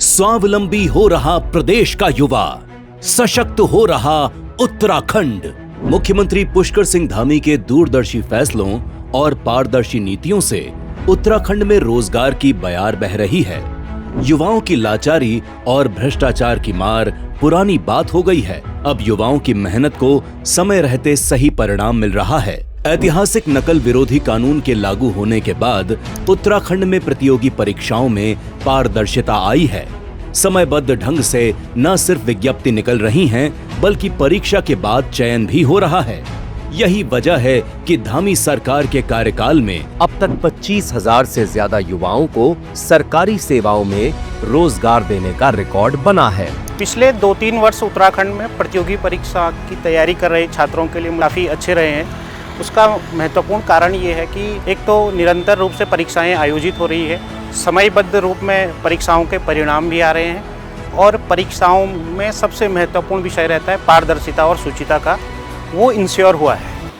स्वावलंबी हो रहा प्रदेश का युवा, सशक्त हो रहा उत्तराखंड। मुख्यमंत्री पुष्कर सिंह धामी के दूरदर्शी फैसलों और पारदर्शी नीतियों से उत्तराखंड में रोजगार की बयार बह रही है। युवाओं की लाचारी और भ्रष्टाचार की मार पुरानी बात हो गई है। अब युवाओं की मेहनत को समय रहते सही परिणाम मिल रहा है। ऐतिहासिक नकल विरोधी कानून के लागू होने के बाद उत्तराखंड में प्रतियोगी परीक्षाओं में पारदर्शिता आई है। समयबद्ध ढंग से न सिर्फ विज्ञप्ति निकल रही हैं, बल्कि परीक्षा के बाद चयन भी हो रहा है। यही वजह है कि धामी सरकार के कार्यकाल में अब तक 25,000 से ज्यादा युवाओं को सरकारी सेवाओं में रोजगार देने का रिकॉर्ड बना है। पिछले 2-3 वर्ष उत्तराखंड में प्रतियोगी परीक्षा की तैयारी कर रहे छात्रों के लिए काफ़ी अच्छे रहे हैं। उसका महत्वपूर्ण कारण ये है कि एक तो निरंतर रूप से परीक्षाएं आयोजित हो रही है, समयबद्ध रूप में परीक्षाओं के परिणाम भी आ रहे हैं, और परीक्षाओं में सबसे महत्वपूर्ण विषय रहता है पारदर्शिता और शुचिता का, वो इंश्योर हुआ है।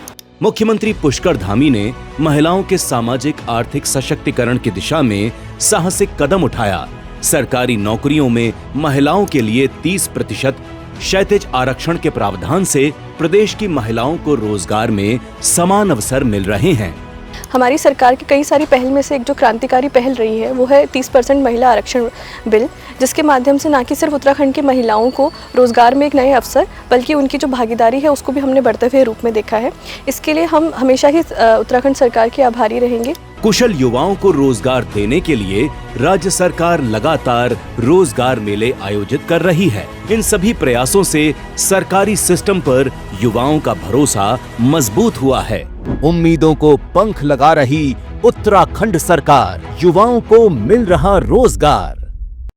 मुख्यमंत्री पुष्कर धामी ने महिलाओं के सामाजिक आर्थिक सशक्तिकरण की दिशा में साहसिक कदम उठाया। सरकारी नौकरियों में महिलाओं के लिए 30% क्षैतिज आरक्षण के प्रावधान से प्रदेश की महिलाओं को रोजगार में समान अवसर मिल रहे हैं। हमारी सरकार की कई सारी पहल में से एक जो क्रांतिकारी पहल रही है वो है 30% महिला आरक्षण बिल, जिसके माध्यम से न कि सिर्फ उत्तराखंड की महिलाओं को रोजगार में एक नए अवसर, बल्कि उनकी जो भागीदारी है उसको भी हमने बढ़ते हुए रूप में देखा है। इसके लिए हम हमेशा ही उत्तराखंड सरकार के आभारी रहेंगे। कुशल युवाओं को रोजगार देने के लिए राज्य सरकार लगातार रोजगार मेले आयोजित कर रही है। इन सभी प्रयासों से सरकारी सिस्टम पर युवाओं का भरोसा मजबूत हुआ है। उम्मीदों को पंख लगा रही उत्तराखंड सरकार, युवाओं को मिल रहा रोजगार।